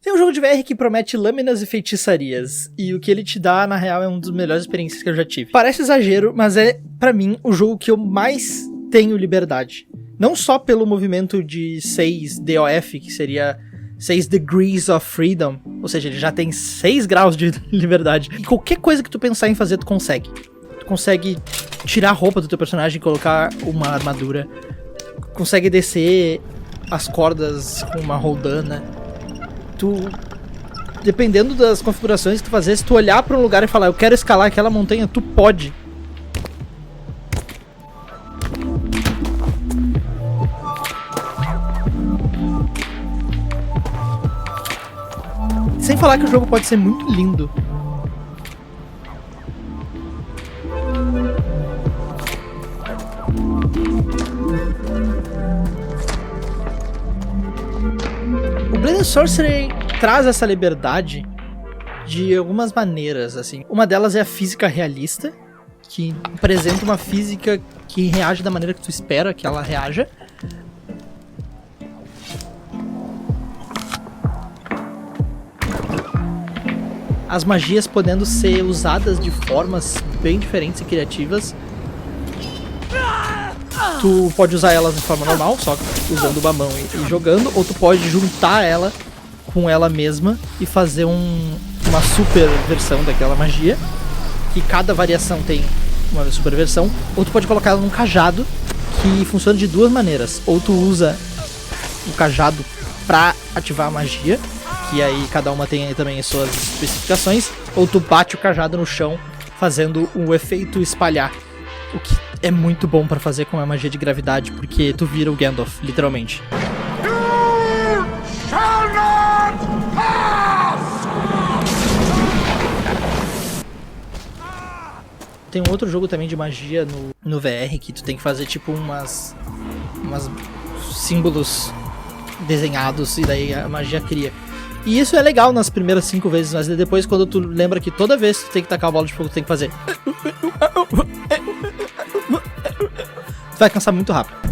Tem um jogo de VR que promete lâminas e feitiçarias, e o que ele te dá, na real, é uma das melhores experiências que eu já tive. Parece exagero, mas é, pra mim, o jogo que eu mais tenho liberdade. Não só pelo movimento de 6 DOF, que seria 6 Degrees of Freedom, ou seja, ele já tem 6 graus de liberdade. E qualquer coisa que tu pensar em fazer, tu consegue. Tu consegue tirar a roupa do teu personagem e colocar uma armadura. Consegue descer as cordas com uma roldana. Tu, dependendo das configurações que tu fazer, se tu olhar pra um lugar e falar, eu quero escalar aquela montanha, tu pode. Sem falar que o jogo pode ser muito lindo. O Blade Sorcery traz essa liberdade de algumas maneiras, assim. Uma delas é a física realista, que apresenta uma física que reage da maneira que tu espera que ela reaja. As magias podendo ser usadas de formas bem diferentes e criativas. Tu pode usar elas de forma normal, só usando uma mão e jogando, ou tu pode juntar ela com ela mesma e fazer uma super versão daquela magia, que cada variação tem uma super versão, ou tu pode colocar ela num cajado, que funciona de duas maneiras. Ou tu usa o cajado pra ativar a magia, que aí cada uma tem também as suas especificações, ou tu bate o cajado no chão, fazendo o efeito espalhar, o que é muito bom pra fazer com a magia de gravidade, porque tu vira o Gandalf, literalmente. Tem um outro jogo também de magia no VR, que tu tem que fazer tipo umas símbolos desenhados, e daí a magia cria. E isso é legal nas primeiras 5 vezes, mas depois quando tu lembra que toda vez que tu tem que tacar a bola de fogo, tu tem que fazer, tu vai cansar muito rápido.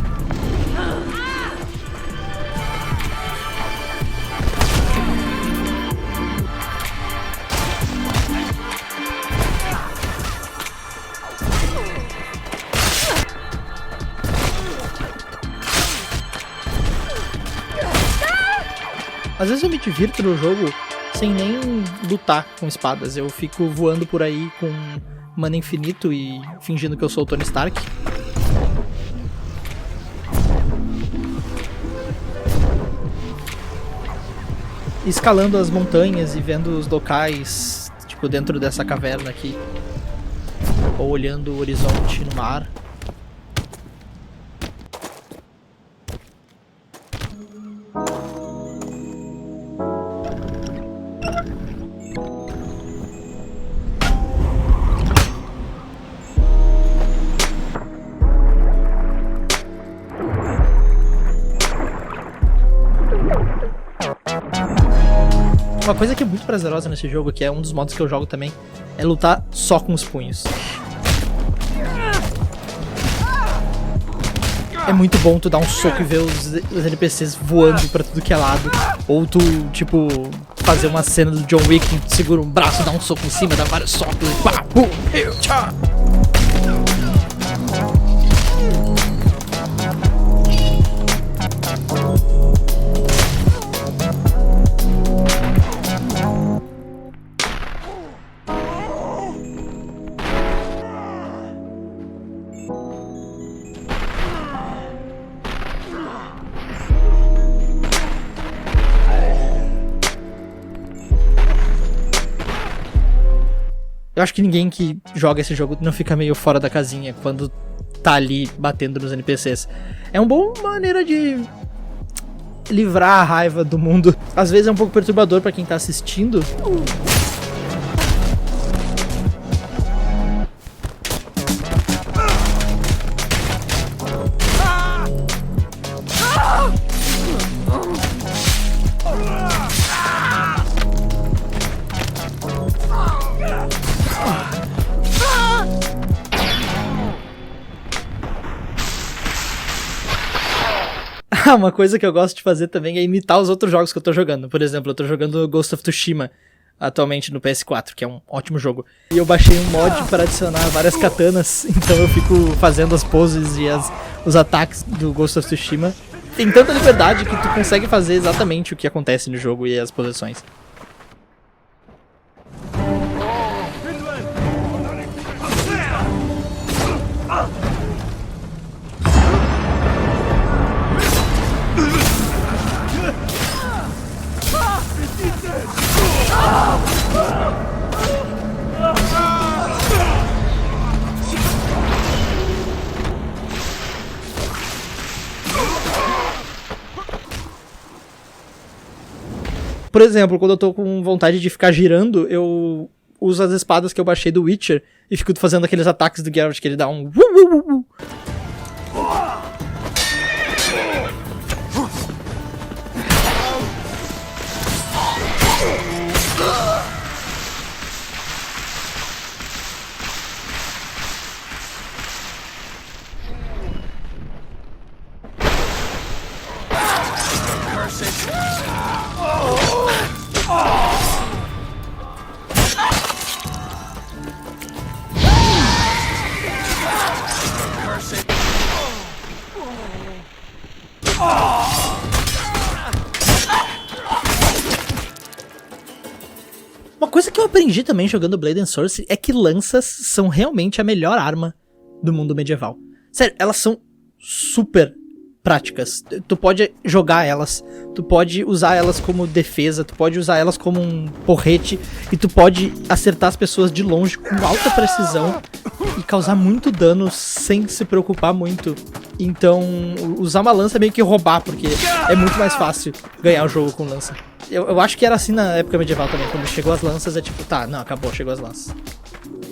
Às vezes eu me divirto no jogo sem nem lutar com espadas. Eu fico voando por aí com mana infinito e fingindo que eu sou o Tony Stark. Escalando as montanhas e vendo os locais, tipo, dentro dessa caverna aqui. Ou olhando o horizonte no mar. Uma coisa que é muito prazerosa nesse jogo, que é um dos modos que eu jogo também, é lutar só com os punhos. É muito bom tu dar um soco e ver os NPCs voando pra tudo que é lado. Ou tu, tipo, fazer uma cena do John Wick, que tu segura um braço, dá um soco em cima, dá vários socos e pá, pum, tchau. Eu acho que ninguém que joga esse jogo não fica meio fora da casinha quando tá ali batendo nos NPCs. É uma boa maneira de livrar a raiva do mundo. Às vezes é um pouco perturbador pra quem tá assistindo. uma coisa que eu gosto de fazer também é imitar os outros jogos que eu tô jogando. Por exemplo, eu tô jogando Ghost of Tsushima atualmente no PS4, que é um ótimo jogo. E eu baixei um mod para adicionar várias katanas, então eu fico fazendo as poses e os ataques do Ghost of Tsushima. Tem tanta liberdade que tu consegue fazer exatamente o que acontece no jogo e as posições. Por exemplo, quando eu tô com vontade de ficar girando, eu uso as espadas que eu baixei do Witcher e fico fazendo aqueles ataques do Geralt que ele dá um... Uma coisa que eu aprendi também jogando Blade and Source é que lanças são realmente a melhor arma do mundo medieval. Sério, elas são super práticas. Tu pode jogar elas, tu pode usar elas como defesa, tu pode usar elas como um porrete e tu pode acertar as pessoas de longe com alta precisão e causar muito dano sem se preocupar muito. Então, usar uma lança é meio que roubar, porque é muito mais fácil ganhar o jogo com lança. Eu acho que era assim na época medieval também, quando chegou as lanças é tipo, tá, não, acabou, chegou as lanças.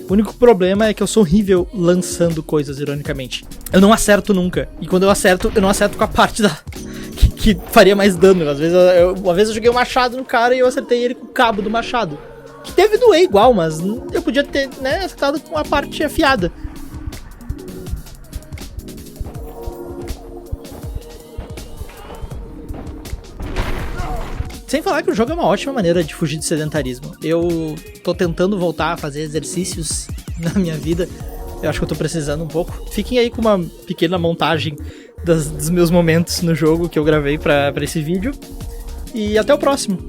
O único problema é que eu sou horrível lançando coisas, ironicamente. Eu não acerto nunca. E quando eu não acerto com a parte que faria mais dano. Às vezes uma vez eu joguei um machado no cara e eu acertei ele com o cabo do machado. Que deve doer igual, mas eu podia ter, né, acertado com a parte afiada. Sem falar que o jogo é uma ótima maneira de fugir do sedentarismo. Eu tô tentando voltar a fazer exercícios na minha vida. Eu acho que eu tô precisando um pouco. Fiquem aí com uma pequena montagem dos meus momentos no jogo que eu gravei pra esse vídeo. E até o próximo.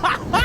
Ha ha ha!